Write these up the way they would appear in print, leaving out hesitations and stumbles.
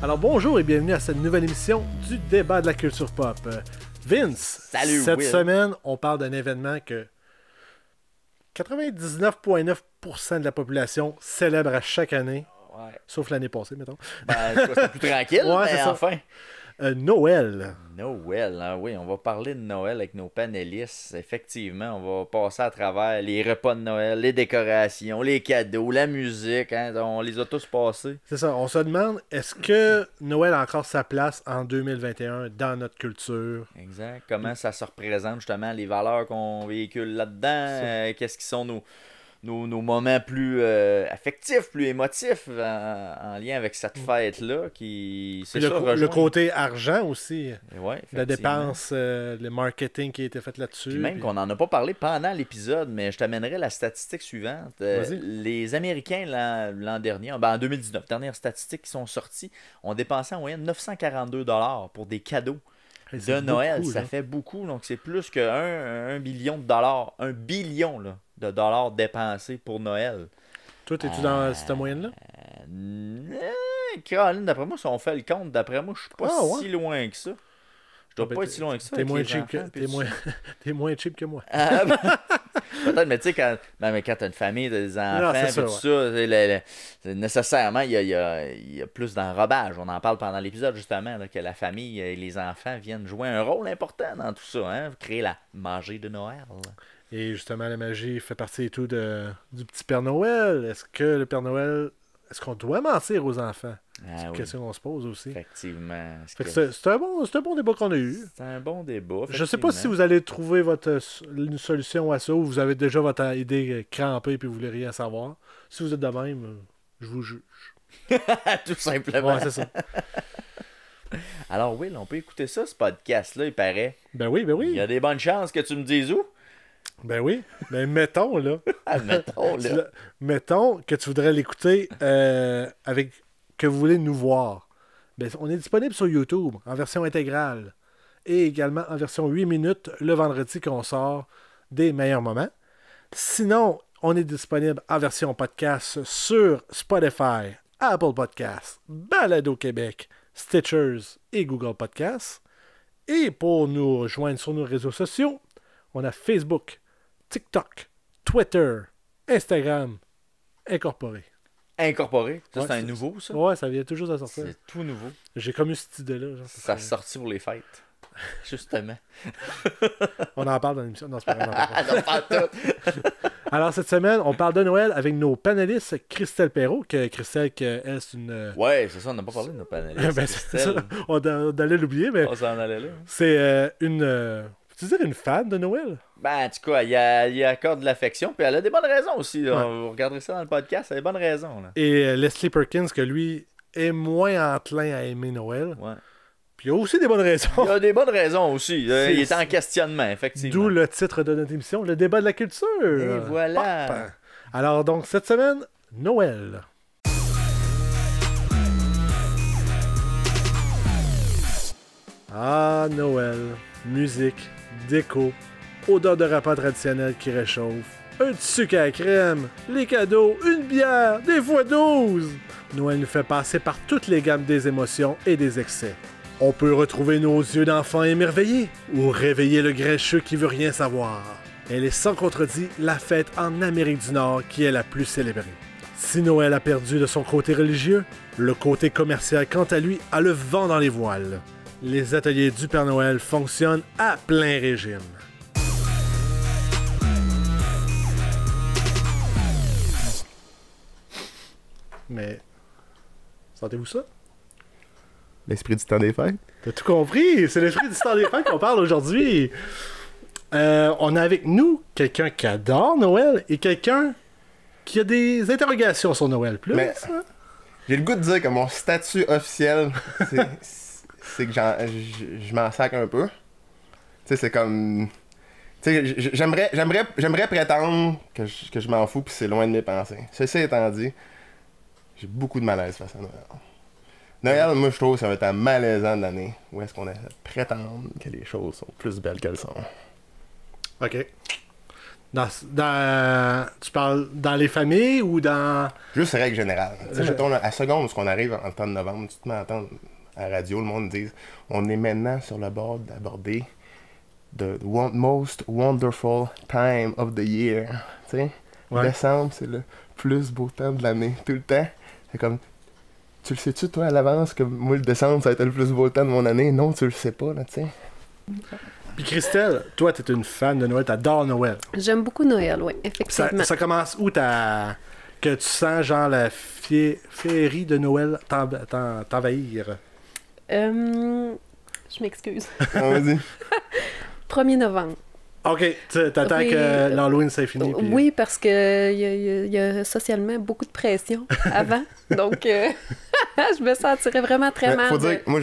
Alors bonjour et bienvenue à cette nouvelle émission du débat de la culture pop. Vince, Salut, cette Will. semaine, on parle d'un événement que 99,9% de la population célèbre à chaque année, Ouais. sauf l'année passée, mettons. C'était plus tranquille, Ouais, mais c'est ça. enfin. Noël. Noël, hein, oui, on va parler de Noël avec nos panélistes. Effectivement, on va passer à travers les repas de Noël, les décorations, les cadeaux, la musique. Hein, on les a tous passés. C'est ça, on se demande, est-ce que Noël a encore sa place en 2021 dans notre culture? Exact. Comment ça se représente justement, les valeurs qu'on véhicule là-dedans. Qu'est-ce qui sont nos moments plus affectifs, plus émotifs en lien avec cette fête-là. C'est ça, Le rejoint. côté argent aussi, Ouais, la effectivement. dépense, le marketing qui a été fait là-dessus. Puis même qu'on n'en a pas parlé pendant l'épisode, mais je t'amènerai la statistique suivante. Vas-y. Les Américains, l'an dernier, en 2019, dernières statistiques qui sont sorties, ont dépensé en moyenne 942$ pour des cadeaux Hey, c'est de Noël. beaucoup, Ça là. fait beaucoup, donc c'est plus que 1 billion de dollars. 1 billion là, de dollars dépensés pour Noël. Toi, t'es-tu dans cette moyenne-là? Caroline, d'après moi, si on fait le compte, d'après moi, je suis pas Ah, ouais? si loin que ça. Je dois Ah, ben, pas être si loin que ça. T'es avec moins les cheap enfants, que puis tout ça. t'es moins cheap que moi. Ah, ben, peut-être, mais tu sais, quand t'as une famille, t'as des enfants, c'est puis ça, tout ça, c'est nécessairement, il y a plus d'enrobage. On en parle pendant l'épisode, justement, là, que la famille et les enfants viennent jouer un rôle important dans tout ça, hein, créer la magie de Noël. Et justement, la magie fait partie et tout du petit Père Noël. Est-ce que le Père Noël, est-ce qu'on doit mentir aux enfants? C'est Ah une oui, question qu'on se pose aussi. effectivement. Fait que c'est un bon débat qu'on a eu. C'est un bon débat. Je sais pas si vous allez trouver une solution à ça ou vous avez déjà votre idée crampée et vous voulez rien savoir. Si vous êtes de même, je vous juge. Tout simplement. Ouais, c'est ça. Alors, Will, on peut écouter ça, ce podcast-là, il paraît. Ben oui. Il y a des bonnes chances que tu me dises où. Ben oui. Mais mettons, là. Admettons, là. Mettons que tu voudrais l'écouter avec que vous voulez nous voir. Ben, on est disponible sur YouTube en version intégrale et également en version 8 minutes le vendredi qu'on sort des meilleurs moments. Sinon, on est disponible en version podcast sur Spotify, Apple Podcasts, Balado Québec, Stitchers et Google Podcasts. Et pour nous rejoindre sur nos réseaux sociaux, on a Facebook, TikTok, Twitter, Instagram, incorporé. Incorporé. Ça, Ouais, c'est un c'est- nouveau, ça. Ouais, ça vient toujours de sortir. C'est tout nouveau. J'ai comme eu cette idée-là. Genre, Ça s'est sorti pour les fêtes. Justement. On en parle dans l'émission. Non, c'est pas grave, on en parle pas. Ah, non, pas tout. Alors, cette semaine, on parle de Noël avec nos panélistes, Christelle Perrault, Christelle, elle, c'est une... Ouais, c'est ça, on n'a pas parlé de nos panélistes. Ben, c'est Christelle. ça. On allait l'oublier, mais On s'en allait là. c'est une... Peux-tu dire une fan de Noël? Ben, en tout cas, il accorde de l'affection, puis elle a des bonnes raisons aussi. Là. Vous regarderez ça dans le podcast, elle a des bonnes raisons. Là. Et Leslie Perkins, que lui est moins enclin à aimer Noël. Ouais. Puis il y a aussi des bonnes raisons. Il y a des bonnes raisons aussi. C'est- Il est en questionnement, effectivement. D'où le titre de notre émission, le débat de la culture. Et voilà. Pop. Alors donc, cette semaine, Noël. Ah, Noël. Musique, déco, odeur de repas traditionnel qui réchauffe, un petit sucre à la crème, les cadeaux, une bière, des fois 12. Noël nous fait passer par toutes les gammes des émotions et des excès. On peut retrouver nos yeux d'enfants émerveillés ou réveiller le grincheux qui veut rien savoir. Elle est sans contredit la fête en Amérique du Nord qui est la plus célébrée. Si Noël a perdu de son côté religieux, le côté commercial, quant à lui, a le vent dans les voiles. Les ateliers du Père Noël fonctionnent à plein régime. Mais, sentez-vous ça? L'esprit du temps des fêtes. T'as tout compris? C'est l'esprit du temps des fêtes qu'on parle aujourd'hui. On a avec nous quelqu'un qui adore Noël et quelqu'un qui a des interrogations sur Noël. Plus, Mais- J'ai le goût de dire que mon statut officiel, c'est que je m'en sac un peu. Tu sais, c'est comme... Tu sais, j'aimerais prétendre que je m'en fous puis c'est loin de mes pensées. Ceci étant dit, j'ai beaucoup de malaise face à Noël. Noël, moi, je trouve que ça va être un malaisant de l'année où est-ce qu'on essaie de prétendre que les choses sont plus belles qu'elles sont. OK. Tu parles dans les familles ou dans... Juste règle générale. Tu sais, mettons, là, à seconde où on arrive en temps de novembre, tu te mets à entendre à la radio, le monde dit on est maintenant sur le bord d'aborder the most wonderful time of the year. Tu sais, décembre, c'est le plus beau temps de l'année, tout le temps. C'est comme, tu le sais-tu, toi, à l'avance, que moi, le décembre, ça va être le plus beau temps de mon année? Non, tu le sais pas, là, tu sais. Puis Christelle, toi, t'es une fan de Noël, t'adores Noël. J'aime beaucoup Noël, oui, effectivement. Ça commence où que tu sens, genre, la féerie de Noël t'envahir? Je m'excuse. Vas-y. 1er novembre. OK, t'attends que l'Halloween c'est fini. Puis... Oui, parce que y a socialement beaucoup de pression avant. Donc, je me sentirais vraiment très mal. Faut dire que moi,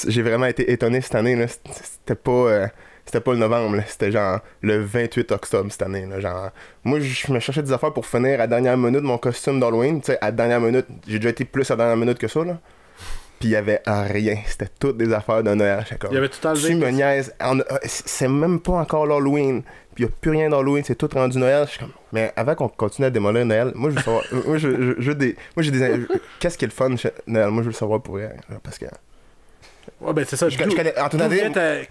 j'ai vraiment été étonné cette année. Là. C'était pas le novembre, là. C'était genre le 28 octobre cette année. Là. Genre, moi, je me cherchais des affaires pour finir à la dernière minute mon costume d'Halloween. Tu sais, à la dernière minute, j'ai déjà été plus à la dernière minute que ça. Là. Puis il y avait rien. C'était toutes des affaires de Noël. Il y avait tout enlevé. Tu me niaises. C'est même pas encore l'Halloween. Puis il n'y a plus rien d'Halloween. C'est tout rendu Noël. Je suis comme... Mais avant qu'on continue à démolir Noël, moi, je veux savoir... moi, j'ai des... Qu'est-ce qui est le fun chez Noël? Moi, je veux le savoir pour rien. Parce que... Ouais, ben c'est ça. Je connais...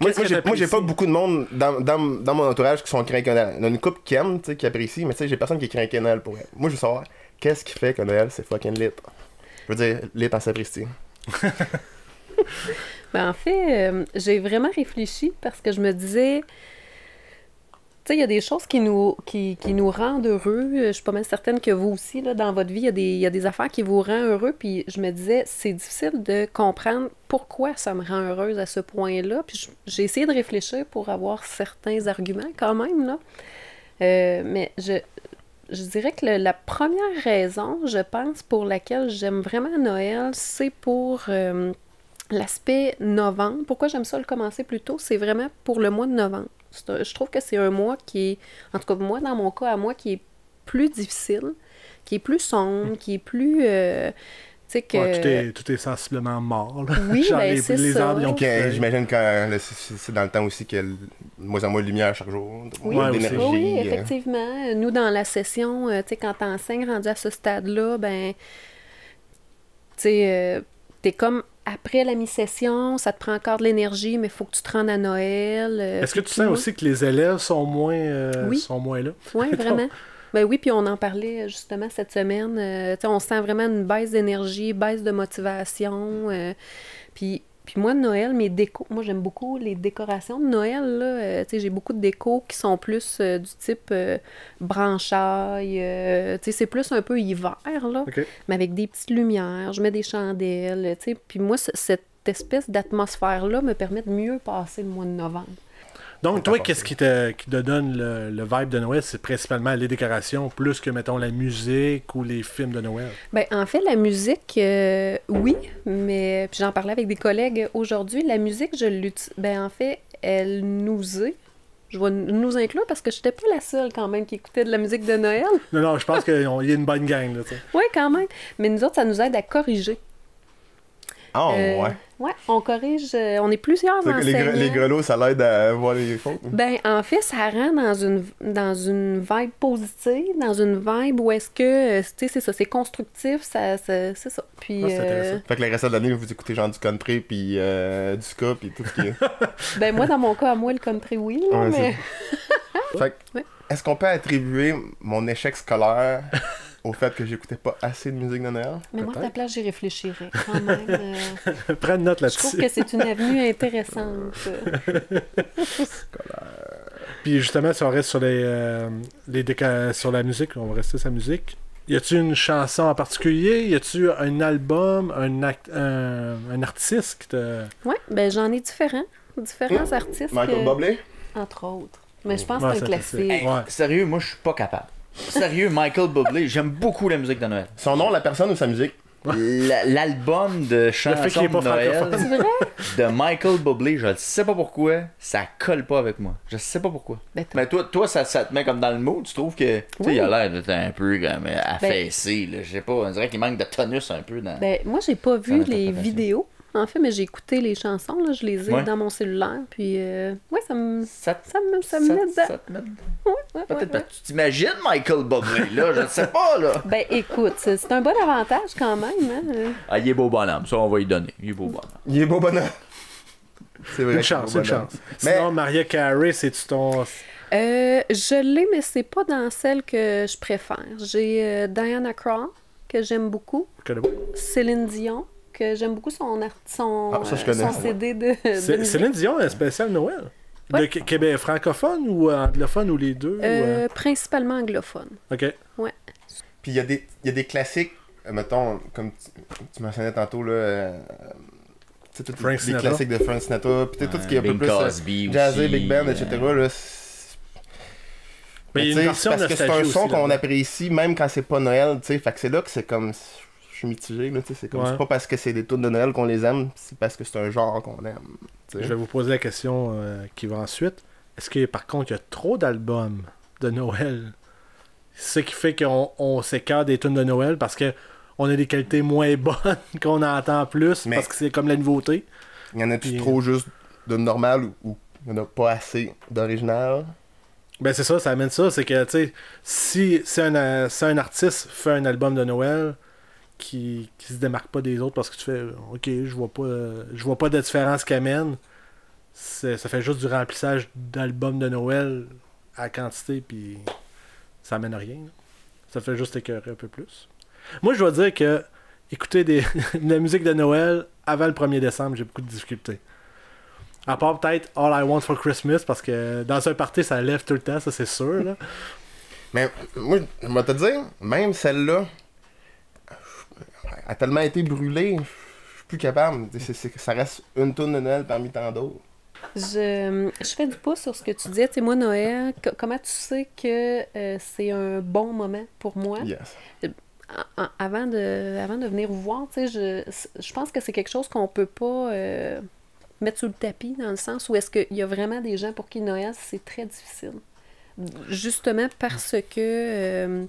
Moi, j'ai pas beaucoup de monde dans mon entourage qui sont craqués Noël. Il y en a une couple qui aiment, qui apprécient, mais tu sais, j'ai personne qui est craqué Noël pour elle. Moi, je veux savoir qu'est-ce qui fait que Noël, c'est fucking lit. Je veux dire, lit en sapristi. Ben, en fait, j'ai vraiment réfléchi parce que je me disais, tu sais, il y a des choses qui nous rendent heureux. Je suis pas mal certaine que vous aussi, là, dans votre vie, il y a des affaires qui vous rendent heureux. Puis je me disais, c'est difficile de comprendre pourquoi ça me rend heureuse à ce point-là. Puis j'ai essayé de réfléchir pour avoir certains arguments quand même, là. Mais je dirais que la première raison, je pense, pour laquelle j'aime vraiment Noël, c'est pour l'aspect novembre. Pourquoi j'aime ça le commencer plus tôt? C'est vraiment pour le mois de novembre. Je trouve que c'est un mois qui est, en tout cas moi, dans mon cas à moi, qui est plus difficile, qui est plus sombre, qui est plus... tu sais que... Ouais, tout est sensiblement mort. Là. Oui, genre ben, c'est ça. Donc, j'imagine que c'est dans le temps aussi qu'il y a de moins en moins de lumière chaque jour, oui, moins d'énergie. Oui, effectivement. Nous, dans la session, tu sais, quand t'enseignes rendu à ce stade-là, ben, tu sais, t'es comme après la mi-session, ça te prend encore de l'énergie, mais il faut que tu te rendes à Noël. Est-ce que tu sens aussi que les élèves sont moins là? Oui, vraiment. Ben oui, puis on en parlait justement cette semaine. On sent vraiment une baisse d'énergie, baisse de motivation. Puis moi, Noël, mes décos, moi j'aime beaucoup les décorations de Noël. Là. J'ai beaucoup de décos qui sont plus du type branchaille. C'est plus un peu hiver, là, okay. Mais avec des petites lumières. Je mets des chandelles. Puis moi, cette espèce d'atmosphère-là me permet de mieux passer le mois de novembre. Donc, toi, qu'est-ce qui te donne le vibe de Noël? C'est principalement les décorations, plus que, mettons, la musique ou les films de Noël? Bien, en fait, la musique, oui, mais puis j'en parlais avec des collègues aujourd'hui. La musique, je l'utilise. Bien, en fait, elle nous est. Je vais nous inclure parce que je n'étais pas la seule, quand même, qui écoutait de la musique de Noël. Non, je pense qu'il y a une bonne gang, là, tu sais. Oui, quand même. Mais nous autres, ça nous aide à corriger. Ah, ouais. Ouais, on corrige, on est plusieurs enseignants. Les grelots, ça l'aide à voir les fautes. Ben, en fait, ça rend dans une vibe positive, dans une vibe où est-ce que, tu sais, c'est ça, c'est constructif, c'est ça. Puis, c'est intéressant. Fait que le reste de l'année, vous écoutez genre du country, puis du ska, puis tout ce qui est... Ben, moi, dans mon cas, à moi, le country, oui, là, ouais, mais... Fait que, est-ce qu'on peut attribuer mon échec scolaire au fait que j'écoutais pas assez de musique de Noël? Mais moi, à ta place, j'y réfléchirais quand même. Prends une note je là-dessus. trouve que c'est une avenue intéressante. Puis justement, si on reste sur sur la musique, on va rester sur la musique. Y a-tu une chanson en particulier? Y a-tu un album, un artiste qui te... Oui, ben j'en ai différents artistes. Michael Bublé? Entre autres. Mais je pense que c'est un classique. Hey, sérieux, moi, je suis pas capable. Sérieux, Michael Bublé, j'aime beaucoup la musique de Noël. Son nom, la personne ou sa musique? L'album de chansons de Noël de Michael Bublé, je ne sais pas pourquoi, ça colle pas avec moi. Je sais pas pourquoi. Mais toi ça te met comme dans le mood, tu trouves que il a l'air d'être un peu comme affaissé, là, je sais pas, on dirait qu'il manque de tonus un peu dans. Ben moi j'ai pas vu les vidéos en fait, mais j'ai écouté les chansons, là, je les ai Ouais. dans mon cellulaire, puis ouais, ça me met Ça dedans. te met dedans. Peut-être parce que tu t'imagines Michael Bublé, là, je ne sais pas, là. Ben écoute, c'est un bon avantage quand même, hein. Ah, il est beau bonhomme, ça, on va lui donner. Il est beau bonhomme. Il est beau bonhomme. C'est vrai. Une chance, qu'il est une beau bonhomme. chance. Mais- Sinon, Mariah Carey, c'est-tu ton... Je l'ai, mais c'est pas dans celle que je préfère. J'ai Diana Krall, que j'aime beaucoup. Je connais pas. Céline Dion, que j'aime beaucoup son Ah, ça, je connais. son CD de musique. Céline Dion, un spécial Noël. Ouais. De Québec francophone ou anglophone ou les deux? Principalement anglophone. OK. Puis il y a des classiques, mettons, comme tu mentionnais tantôt, là. Tu sais, tous Frank les Sinatra. classiques de Frank Sinatra, puis tu sais, tout ce qui est un peu Bing plus Crosby jazzé, aussi, big band, etc. Là, Mais il y a tu sais, une version parce que c'est un nostalgie son aussi, qu'on là-dedans. apprécie même quand c'est pas Noël, tu sais. Fait que c'est là que c'est comme. Je suis mitigé, là, tu sais. C'est comme. Ouais. C'est pas parce que c'est des tunes de Noël qu'on les aime, c'est parce que c'est un genre qu'on aime. tu sais. Je vais vous poser la question qui va ensuite. Est-ce que, par contre, il y a trop d'albums de Noël? C'est ce qui fait qu'on s'écarte des tunes de Noël parce que on a des qualités moins bonnes qu'on entend plus Mais- parce que c'est comme la nouveauté. Il y en a-tu Puis- trop juste de normal ou il y en a pas assez d'original? Ben c'est ça amène ça. C'est que, tu sais, si un artiste fait un album de Noël qui se démarque pas des autres parce que tu fais OK, je vois pas de différence qu'il amène, ça fait juste du remplissage d'albums de Noël à quantité, puis ça amène à rien. Là. Ça fait juste écœurer un peu plus. Moi, je dois dire que écouter de la musique de Noël avant le 1er décembre, j'ai beaucoup de difficultés. À part peut-être All I Want for Christmas, parce que dans un party, ça lève tout le temps, ça c'est sûr. Là. Mais moi, je vais te dire, même celle-là a tellement été brûlée, je suis plus capable. Ça reste une toune de Noël parmi tant d'autres. Je fais du pouce sur ce que tu disais. Tu sais, moi, Noël, comment tu sais que c'est un bon moment pour moi? Yes. Avant de venir vous voir, tu sais, je pense que c'est quelque chose qu'on peut pas mettre sous le tapis, dans le sens où est-ce qu'il y a vraiment des gens pour qui Noël, c'est très difficile. Justement parce que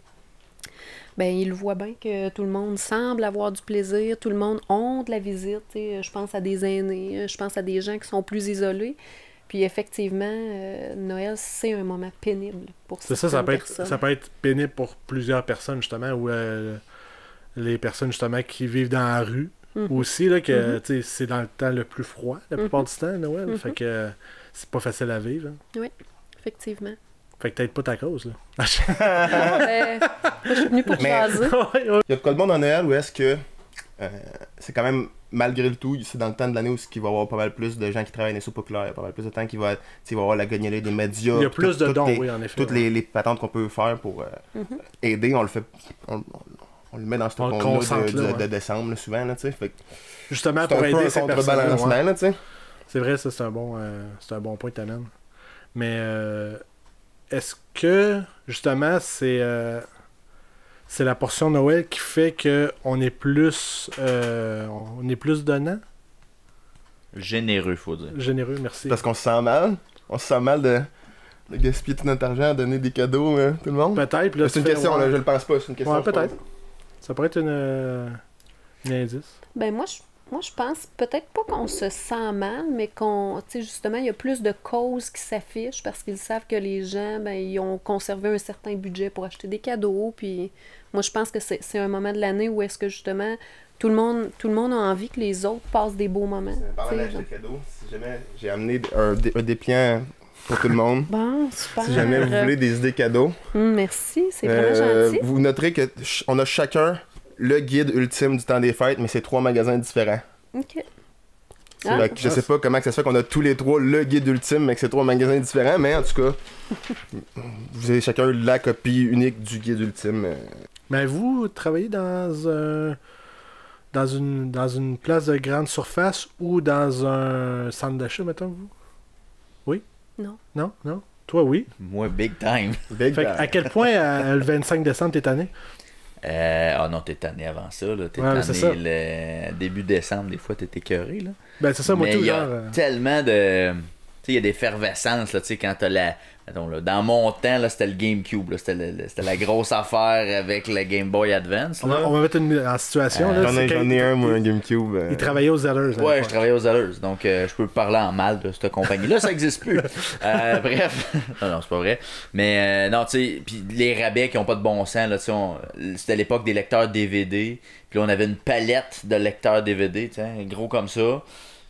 ben, ils voient bien que tout le monde semble avoir du plaisir, tout le monde a de la visite. Tu sais, je pense à des aînés, je pense à des gens qui sont plus isolés. Puis effectivement, Noël, c'est un moment pénible pour C'est certaines ça personnes. ça peut être pénible pour plusieurs personnes, justement, ou les personnes, justement, qui vivent dans la rue. Mhm. Aussi, là, que Mhm. tu sais, c'est dans le temps le plus froid, la plupart du temps, Noël. Mhm. Fait que c'est pas facile à vivre. Hein. Effectivement. Fait que peut-être pas ta cause, là. Ah, ben, moi, je suis venue pour Mais- jaser. Ouais, ouais. Il y a de quoi de bon dans Noël où est-ce que c'est quand même, malgré le tout, c'est dans le temps de l'année où il va y avoir pas mal plus de gens qui travaillent dans les soupes populaires, il y a pas mal plus de temps qu'il va, il va y avoir la guegnolée des médias. Il y a plus de toutes dons, les- oui, en effet. Toutes ouais. les patentes qu'on peut faire pour Mhm. aider, on le fait. On le met dans ce On le compte-là concentre là, de ouais. décembre, là, souvent, là, tu sais. Fait que Justement, c'est pour un peu aider un ces personnes. contrebalancement, là, tu sais. C'est vrai, ça, c'est un bon point que t'amènes. Mais est-ce que, justement, c'est la portion Noël qui fait qu'on est plus donnant? Généreux, faut dire. Généreux, merci. Parce qu'on se sent mal. On se sent mal de gaspiller tout notre argent à donner des cadeaux à tout le monde. Peut-être. puis là, C'est une tu fais, question, ouais. là, je le pense pas. C'est une question. Ouais, je pense. peut-être. Ça pourrait être une indice. Ben moi, je pense peut-être pas qu'on se sent mal, mais qu'on, tu sais, justement, il y a plus de causes qui s'affichent parce qu'ils savent que les gens, ben, ils ont conservé un certain budget pour acheter des cadeaux. Puis moi, je pense que c'est un moment de l'année où est-ce que justement tout le monde a envie que les autres passent des beaux moments. Parlant tu sais, d'acheter des cadeaux, si jamais j'ai amené un dépliant pour tout le monde. Bon, super. Si jamais vous voulez des idées cadeaux, Merci, c'est vraiment gentil. vous noterez que on a chacun le guide ultime du temps des fêtes, mais c'est 3 magasins différents. OK. Fait que je sais pas comment que ça se fait qu'on a tous les 3 le guide ultime, mais que c'est 3 magasins différents, mais en tout cas, vous avez chacun la copie unique du guide ultime. Mais vous travaillez dans une place de grande surface ou dans un centre d'achat, mettons, vous? Oui? Non. Non? Non? Toi, oui. Moi, big time. Big Fait que, bag. à quel point, le 25 décembre, t'es tanné? Ah non, t'es tanné avant ça, là. T'es Ouais, mais c'est ça. tanné le début décembre, des fois, t'es écœuré, là. Ben, c'est ça, moi, Mais tout, il y a genre... tellement de... Tu il y a des effervescences, là, tu sais, quand t'as la... Attends, là, dans mon temps, là, c'était le GameCube, là, c'était la grosse affaire avec le Game Boy Advance. Là. On va mettre en situation. Là, J'en ai un, moi, un GameCube. Il travaillait aux Zellers. Ouais, je travaillais aux Zellers, donc je peux parler en mal de cette compagnie-là, ça existe plus. Bref, non, c'est pas vrai. Mais non, tu sais, puis les rabais qui ont pas de bon sens, là, tu sais, c'était l'époque des lecteurs DVD, puis là, on avait une palette de lecteurs DVD, tu sais, gros comme ça,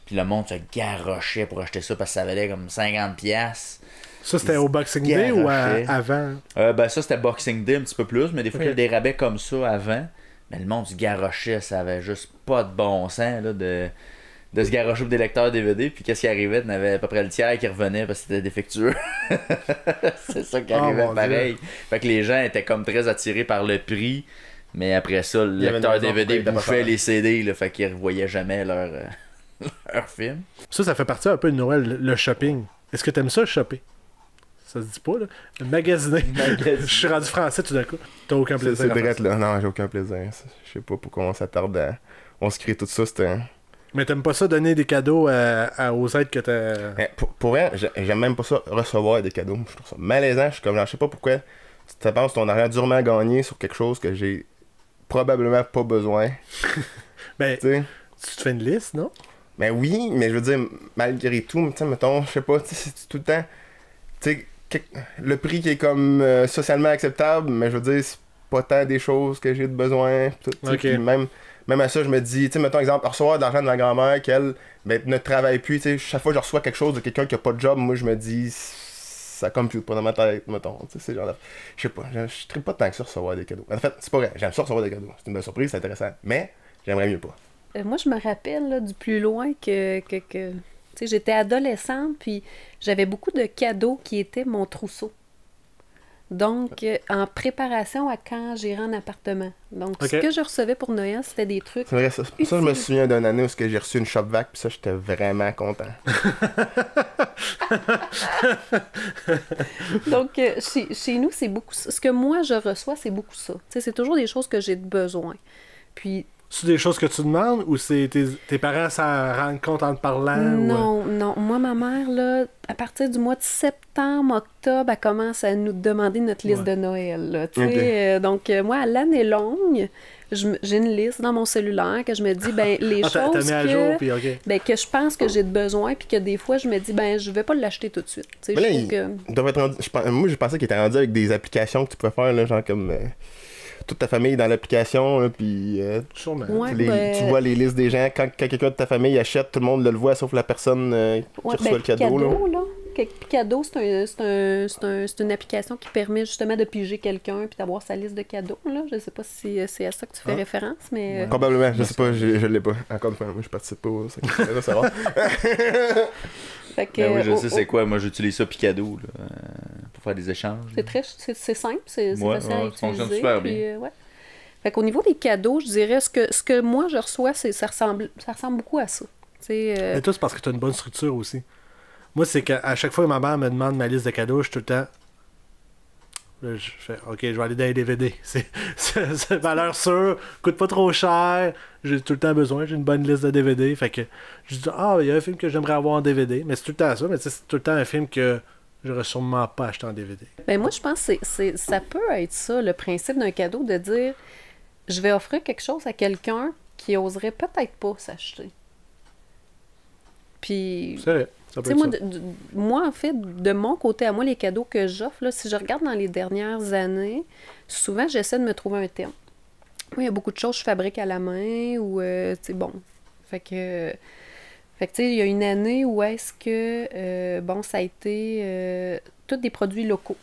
puis le monde se garochait pour acheter ça parce que ça valait comme 50$. Ça, c'était au Boxing Day ou avant? Ben ça, c'était Boxing Day un petit peu plus, mais des fois, il y a des rabais comme ça avant. Mais le monde se garochait, ça avait juste pas de bon sens là, de se garocher pour des lecteurs DVD. Puis qu'est-ce qui arrivait? Il y en avait à peu près le tiers qui revenait parce que c'était défectueux. C'est ça qui arrivait pareil. Dieu. Fait que les gens étaient comme très attirés par le prix. Mais après ça, le lecteur DVD bouffait les CD. Là, fait qu'ils revoyaient jamais leur film. Ça fait partie un peu de Noël, le shopping. Est-ce que t'aimes ça, shopper? Ça se dit pas, là. Magasiner. Je suis rendu français tout d'un coup. T'as aucun plaisir. C'est direct, là. Non, j'ai aucun plaisir. Je sais pas pourquoi on s'attarde à... On se crée tout ça, c'était... Mais t'aimes pas ça donner des cadeaux aux aides que t'as... Mais pour vrai, j'aime même pas ça, recevoir des cadeaux. Je trouve ça malaisant. Je suis comme, je sais pas pourquoi tu te penses ton argent durement gagné sur quelque chose que j'ai probablement pas besoin. Ben, tu te fais une liste, non? Ben oui, mais je veux dire, malgré tout, tu sais, mettons, je sais pas, tu sais, c'est tout le temps... Tu sais, le prix qui est comme socialement acceptable, mais je veux dire, c'est pas tant des choses que j'ai de besoin. Okay. Même à ça, je me dis, tu sais, mettons exemple, recevoir de l'argent de ma grand-mère qu'elle ne travaille plus, tu sais, chaque fois que je reçois quelque chose de quelqu'un qui a pas de job, moi je me dis, ça compute pas dans ma tête, mettons. Tu sais, c'est genre, je sais pas, je tripe pas tant que ça recevoir des cadeaux. En fait, c'est pas vrai, j'aime ça recevoir des cadeaux. C'est une belle surprise, c'est intéressant, mais j'aimerais mieux pas. Moi, je me rappelle là, du plus loin que... Tu sais, j'étais adolescente, puis j'avais beaucoup de cadeaux qui étaient mon trousseau. Donc, en préparation à quand j'irais en appartement. Donc, ce que je recevais pour Noël, c'était des trucs. C'est vrai, ça je me souviens d'une année où j'ai reçu une shop-vac, puis ça, j'étais vraiment content. Donc, chez nous, c'est beaucoup ça. Ce que moi, je reçois, c'est beaucoup ça. Tu sais, c'est toujours des choses que j'ai besoin. Puis... C'est des choses que tu demandes ou c'est tes parents s'en rendent compte en te parlant? Non, non. Moi, ma mère, là, à partir du mois de septembre, octobre, elle commence à nous demander notre liste de Noël. Là, okay. Donc, moi, à l'année longue, j'ai une liste dans mon cellulaire que je me dis, ben les choses que je pense que j'ai de besoin, puis que des fois, je me dis, ben je vais pas l'acheter tout de suite. Mais là, doit être rendu, moi, je pensais qu'il était rendu avec des applications que tu pouvais faire, là, genre comme... toute ta famille dans l'application, puis tu vois les listes des gens. Quand quelqu'un de ta famille achète, tout le monde le voit, sauf la personne qui reçoit le cadeau. Là. Cadeau, c'est une application qui permet justement de piger quelqu'un puis d'avoir sa liste de cadeaux. Là. Je sais pas si c'est à ça que tu fais référence, mais... Probablement, je sais pas, je l'ai pas. Encore une fois, moi je participe pas au ça, ça va. Oui, je sais c'est quoi. Moi, j'utilise ça Picado là, pour faire des échanges. C'est simple, c'est facile à utiliser. Ça fonctionne super bien. Fait qu'au niveau des cadeaux, je dirais, ce que moi, je reçois, ça ressemble beaucoup à ça. Mais toi, c'est parce que tu as une bonne structure aussi. Moi, c'est qu'à chaque fois que ma mère me demande ma liste de cadeaux, je suis tout le temps... Là, je fais, OK, je vais aller dans les DVD. C'est valeur sûre, coûte pas trop cher, j'ai tout le temps besoin, j'ai une bonne liste de DVD. Fait que je dis, il y a un film que j'aimerais avoir en DVD. Mais c'est tout le temps ça, mais c'est tout le temps un film que j'aurais sûrement pas acheté en DVD. Ben moi, je pense que ça peut être ça, le principe d'un cadeau, de dire, je vais offrir quelque chose à quelqu'un qui oserait peut-être pas s'acheter. Puis... C'est vrai. Moi, en fait, de mon côté, à moi, les cadeaux que j'offre, là, si je regarde dans les dernières années, souvent, j'essaie de me trouver un thème. Moi, il y a beaucoup de choses que je fabrique à la main ou, bon. Fait que tu sais, il y a une année où est-ce que, ça a été tous des produits locaux.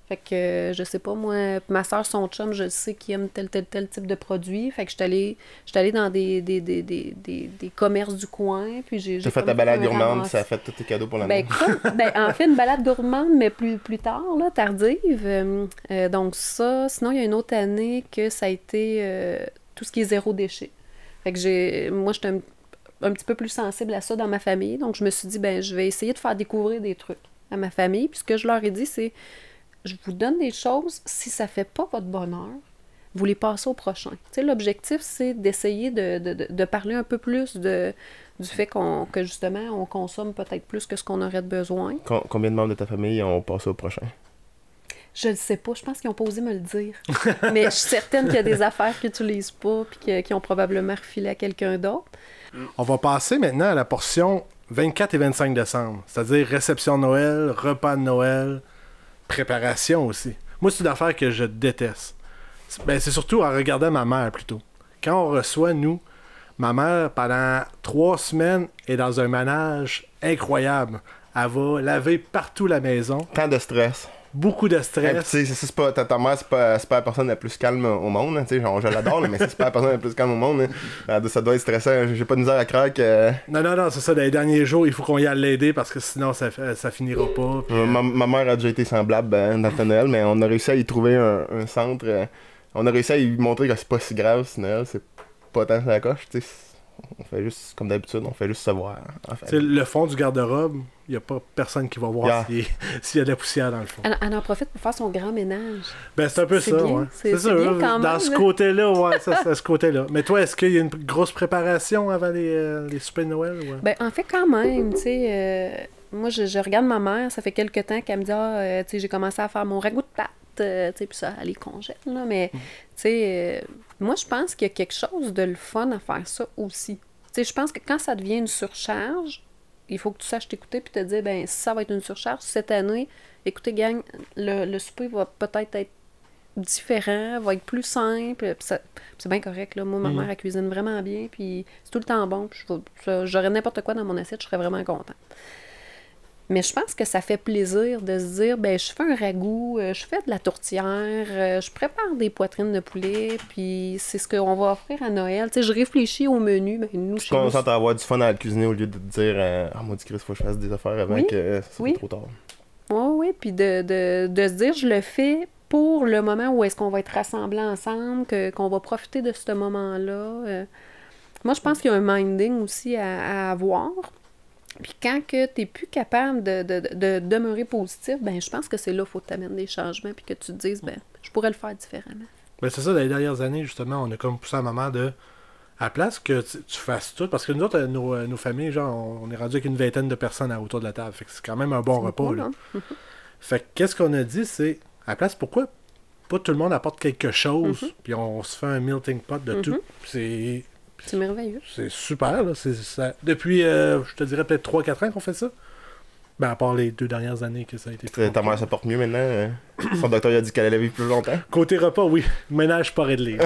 Fait que, je sais pas, moi, ma soeur, son chum, je sais qu'il aime tel type de produit. Fait que je suis allée dans des commerces du coin. Puis j'ai fait ta balade gourmande, ça a fait tous tes cadeaux pour l'année. En fait, une balade gourmande, mais plus tard, là, tardive. Donc ça, sinon, il y a une autre année que ça a été tout ce qui est zéro déchet. Fait que moi, j'étais un petit peu plus sensible à ça dans ma famille. Donc, je me suis dit, je vais essayer de faire découvrir des trucs à ma famille. Puis ce que je leur ai dit, c'est... Je vous donne des choses, si ça ne fait pas votre bonheur, vous les passez au prochain. Tu sais, l'objectif, c'est d'essayer de parler un peu plus de du fait que justement, on consomme peut-être plus que ce qu'on aurait de besoin. Combien de membres de ta famille ont passé au prochain? Je le sais pas, je pense qu'ils ont pas osé me le dire. Mais je suis certaine qu'il y a des affaires qu'ils n'utilisent pas puis qui ont probablement refilé à quelqu'un d'autre. On va passer maintenant à la portion 24 et 25 décembre, c'est-à-dire réception de Noël, repas de Noël, préparation aussi. Moi, c'est une affaire que je déteste. C'est surtout en regardant ma mère, plutôt. Quand on reçoit, nous, ma mère, pendant 3 semaines, est dans un ménage incroyable. Elle va laver partout la maison. Tant de stress. Beaucoup de Hey, stress. tu sais, c'est pas, ta mère, c'est pas la personne la plus calme au monde. Tu sais, genre, je l'adore, là, mais c'est pas la personne la plus calme au monde. Ça doit être stressant. J'ai pas de misère à croire que... Non, c'est ça. Dans les derniers jours, il faut qu'on y aille l'aider parce que sinon, ça finira pas. Puis, Ma mère a déjà été semblable dans le Noël, mais on a réussi à y trouver un centre. On a réussi à lui montrer que c'est pas si grave, si Noël, c'est pas tant la coche. Tu sais, on fait juste, comme d'habitude, on fait juste se voir. tu sais, le fond du garde-robe, il n'y a pas personne qui va voir s'il y a de la poussière dans le fond. Elle en profite pour faire son grand ménage. Ben, c'est un peu C'est ça, bien, ouais. c'est ça, bien quand dans même, ce là. côté-là, ouais, c'est à ce côté-là. Mais toi, est-ce qu'il y a une grosse préparation avant les soupers de Noël? Ouais? Ben, en fait, quand même, tu sais, moi, je regarde ma mère, ça fait quelques temps qu'elle me dit, tu sais, j'ai commencé à faire mon ragoût de pâte, tu sais, puis ça, elle les congèle, là, mais, tu sais, moi, je pense qu'il y a quelque chose de le fun à faire ça aussi. Tu sais, je pense que quand ça devient une surcharge, il faut que tu saches t'écouter puis te dire, ben, si ça va être une surcharge cette année, écoutez, gang, le souper va peut-être être différent, va être plus simple, puis c'est bien correct, là. Moi, ma mère, elle cuisine vraiment bien, puis c'est tout le temps bon, puis j'aurais n'importe quoi dans mon assiette, je serais vraiment contente. Mais je pense que ça fait plaisir de se dire, ben je fais un ragoût, je fais de la tourtière, je prépare des poitrines de poulet, puis c'est ce qu'on va offrir à Noël. Tu sais, je réfléchis au menu, ben nous, Je concentre à avoir du fun à la cuisiner au lieu de te dire ah, moi, Christ, faut que je fasse des affaires avant que ça soit trop tard. Oui, puis de se dire, je le fais pour le moment où est-ce qu'on va être rassemblés ensemble, qu'on va profiter de ce moment-là. Moi, je pense qu'il y a un minding aussi à avoir. Puis quand que tu n'es plus capable de demeurer positif, ben je pense que c'est là qu'il faut que tu amènes des changements puis que tu te dises, ben je pourrais le faire différemment. Ben c'est ça, dans les dernières années, justement, on a comme poussé à maman de... À la place que tu fasses tout, parce que nous autres, nos familles, genre, on est rendu avec une vingtaine de personnes autour de la table. Fait que c'est quand même un bon repas, cool, là. hein? Fait que qu'est-ce qu'on a dit, c'est... À la place, pourquoi pas tout le monde apporte quelque chose, puis on se fait un melting pot de tout. C'est merveilleux. C'est super, là. Depuis, je te dirais, peut-être 3-4 ans qu'on fait ça. Ben, à part les 2 dernières années que ça a été fait. Ta mère se porte mieux maintenant. Son docteur il a dit qu'elle allait vivre plus longtemps. Côté repas, oui. Ménage pas réglé.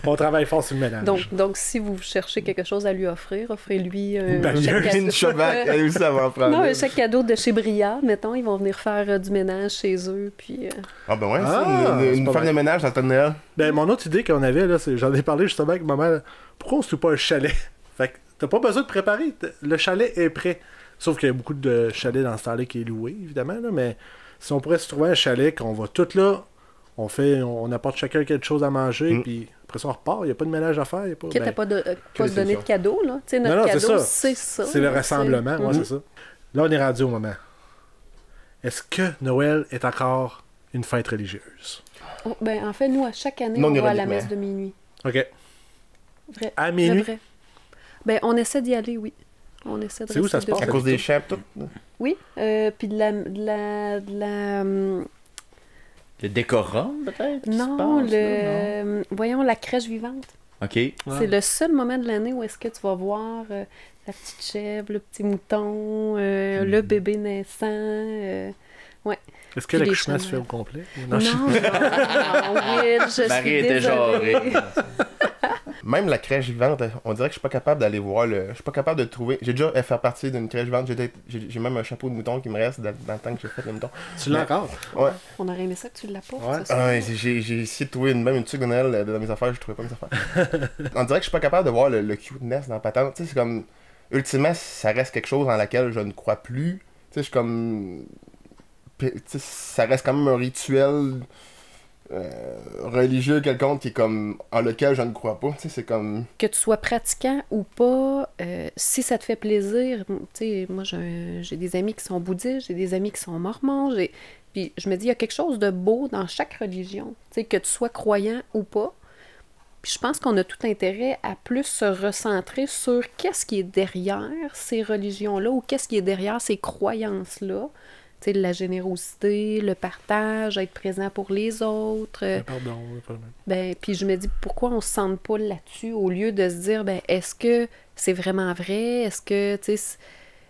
On travaille fort sur le ménage. Donc, si vous cherchez quelque chose à lui offrir, offrez-lui Ben, chaque cadeau. Une shopback, elle aussi, ça va en prendre. Non, chaque cadeau de chez Briard, mettons, ils vont venir faire du ménage chez eux, puis... Ah ben ouais, Ah, c'est c'est une pas femme mal. de ménage dans le temps de Noël. Ben, mon autre idée qu'on avait, là, j'en ai parlé justement avec ma mère. Pourquoi on se loue pas un chalet? Fait que t'as pas besoin de préparer. Le chalet est prêt. Sauf qu'il y a beaucoup de chalets dans ce temps-là qui est loué, évidemment. Là, mais si on pourrait se trouver un chalet, qu'on va tout là, on apporte chacun quelque chose à manger, puis après ça, on repart. Il n'y a pas de ménage à faire. Y a pas, Quitte à pas se donner ça. de cadeau, là. Tu sais, notre Non, cadeau, c'est ça. c'est ça. C'est le rassemblement, c'est- ouais, c'est ça. Là, on est rendu au moment. Est-ce que Noël est encore une fête religieuse? Oh, ben, en fait, nous, à chaque année, Non, on va à la ironiquement. messe de minuit. OK. Vrai. À minuit? Vrai. Ben, on essaie d'y aller, oui. On essaie de C'est où ça rester se passe? À debout. cause des champs tout. Oui, puis de la Le décorum, peut-être? qui se non, passe, là, non? voyons, la crèche vivante. OK. Ouais. C'est le seul moment de l'année où est-ce que tu vas voir la petite chèvre, le petit mouton, le bébé naissant. Est-ce que Puis les l'accouchement se fait chanoines. au complet? Non, non, Will, je Marie suis était désolée. genrée. Même la crèche vivante, on dirait que je suis pas capable d'aller voir le. Je suis pas capable de trouver. J'ai déjà fait partie d'une crèche vivante. J'ai même un chapeau de mouton qui me reste dans le temps que j'ai fait le mouton. Tu l'as encore? Ouais. On aurait aimé ça que tu l'apportes. Ouais. ça, Ah ouais, j'ai essayé de trouver même une tuque de Noël dans mes affaires, je trouvais pas mes affaires. On dirait que je suis pas capable de voir le cuteness dans la patente. Tu sais, c'est comme. Ultimement, ça reste quelque chose dans laquelle je ne crois plus. Tu sais, je suis comme. Tu sais, ça reste quand même un rituel religieux quelconque qui est comme. En lequel je ne crois pas. Tu sais, c'est comme. Que tu sois pratiquant ou pas, si ça te fait plaisir, tu sais, moi j'ai des amis qui sont bouddhistes, j'ai des amis qui sont mormons, puis je me dis, il y a quelque chose de beau dans chaque religion, tu sais, que tu sois croyant ou pas. Puis je pense qu'on a tout intérêt à plus se recentrer sur qu'est-ce qui est derrière ces religions-là ou qu'est-ce qui est derrière ces croyances-là. Tu sais, la générosité, le partage, être présent pour les autres. Pardon. Ben, puis je me dis, pourquoi on se sente pas là-dessus au lieu de se dire, ben, est-ce que c'est vraiment vrai? Est-ce que, tu sais,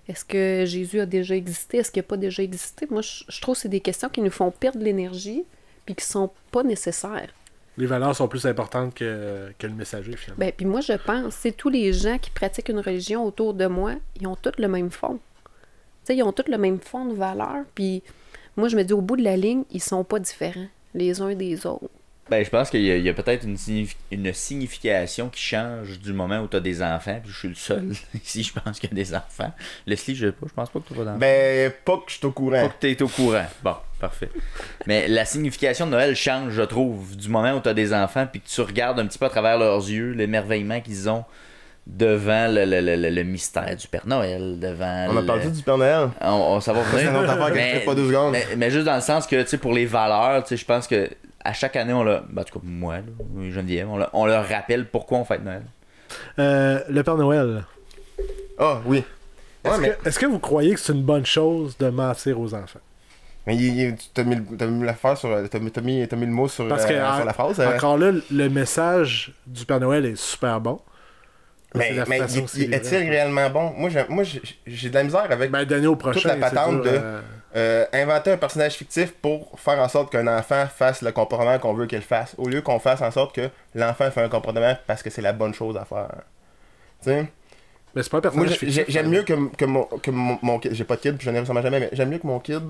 est-ce que Jésus a déjà existé? Est-ce qu'il n'a pas déjà existé? Moi, je trouve que c'est des questions qui nous font perdre l'énergie puis qui sont pas nécessaires. Les valeurs sont plus importantes que le messager, finalement. Ben, puis moi, je pense, c'est tous les gens qui pratiquent une religion autour de moi, ils ont tous le même fond. Tu sais, ils ont tous le même fond de valeurs, puis moi, je me dis, au bout de la ligne, ils sont pas différents les uns des autres. Ben, je pense qu'il y a peut-être une signification qui change du moment où tu as des enfants. Puis je suis le seul ici, je pense qu'il y a des enfants. Leslie, je pense pas que tu as d'enfants. Ben, pas que je suis au courant. Pas que tu es au courant. Bon, parfait. Mais la signification de Noël change, je trouve, du moment où tu as des enfants puis que tu regardes un petit peu à travers leurs yeux l'émerveillement qu'ils ont devant le mystère du Père Noël, devant... On a parlé du Père Noël. Ça va C'est venir. une autre affaire que je ferai pas 2 secondes. Mais juste dans le sens que, tu sais, pour les valeurs, tu sais, je pense que à chaque année, on l'a... Ben, en tout cas, moi, là, Geneviève, on leur rappelle pourquoi on fête Noël. Le Père Noël. Ah, oui. Ouais, Est-ce que vous croyez que c'est une bonne chose de mentir aux enfants? Mais t'as mis l'affaire sur... T'as mis le mot sur, Parce que, sur la phrase. encore là, le message du Père Noël est super bon. Mais est-il réellement bon? Moi, j'ai de la misère avec donner au prochain, toute la patente de inventer un personnage fictif pour faire en sorte qu'un enfant fasse le comportement qu'on veut qu'il fasse, au lieu qu'on fasse en sorte que l'enfant fait un comportement parce que c'est la bonne chose à faire. Tu sais? Mais c'est pas un personnage Moi, fictif. j'aime mieux que mon kid, j'ai pas de kid, puis je n'ai récemment jamais, mais j'aime mieux que mon kid,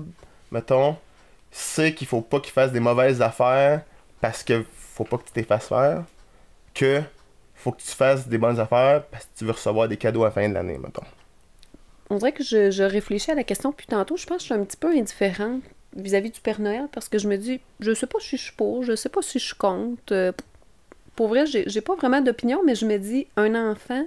mettons, sait qu'il faut pas qu'il fasse des mauvaises affaires parce que faut pas que tu t'effaces faire, que faut que tu fasses des bonnes affaires parce que tu veux recevoir des cadeaux à la fin de l'année, mettons. On dirait que je réfléchis à la question depuis tantôt. Je pense que je suis un petit peu indifférente vis-à-vis du Père Noël parce que je me dis, je sais pas si je suis pour, je sais pas si je compte. Pour vrai, j'ai pas vraiment d'opinion, mais je me dis, un enfant,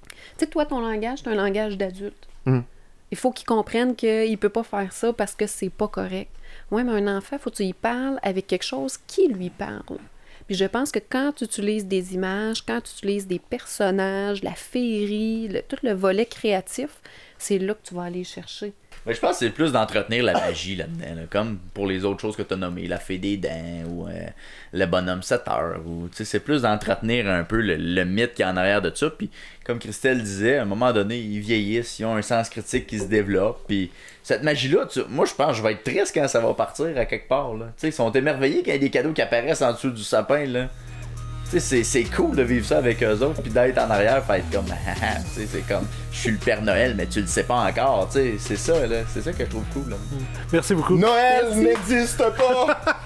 tu sais, toi, ton langage, c'est un langage d'adulte. Il faut qu'il comprenne qu'il peut pas faire ça parce que c'est pas correct. Ouais, mais un enfant, faut que tu y parles avec quelque chose qui lui parle. Puis je pense que quand tu utilises des images, quand tu utilises des personnages, la féerie, tout le volet créatif, c'est là que tu vas aller chercher. Mais je pense que c'est plus d'entretenir la magie là-dedans, là, comme pour les autres choses que tu as nommées, la fée des dents ou le bonhomme 7 heures. C'est plus d'entretenir un peu le mythe qui est en arrière de ça. Puis comme Christelle disait, à un moment donné, ils vieillissent, ils ont un sens critique qui se développe. Puis cette magie-là, moi je pense que je vais être triste quand ça va partir à quelque part. Là. Ils sont émerveillés quand il y a des cadeaux qui apparaissent en dessous du sapin. Là. C'est cool de vivre ça avec eux autres, puis d'être en arrière, puis être comme, c'est comme, je suis le Père Noël, mais tu le sais pas encore, c'est ça, là, c'est ça que je trouve cool. Là. Merci beaucoup. Noël n'existe pas!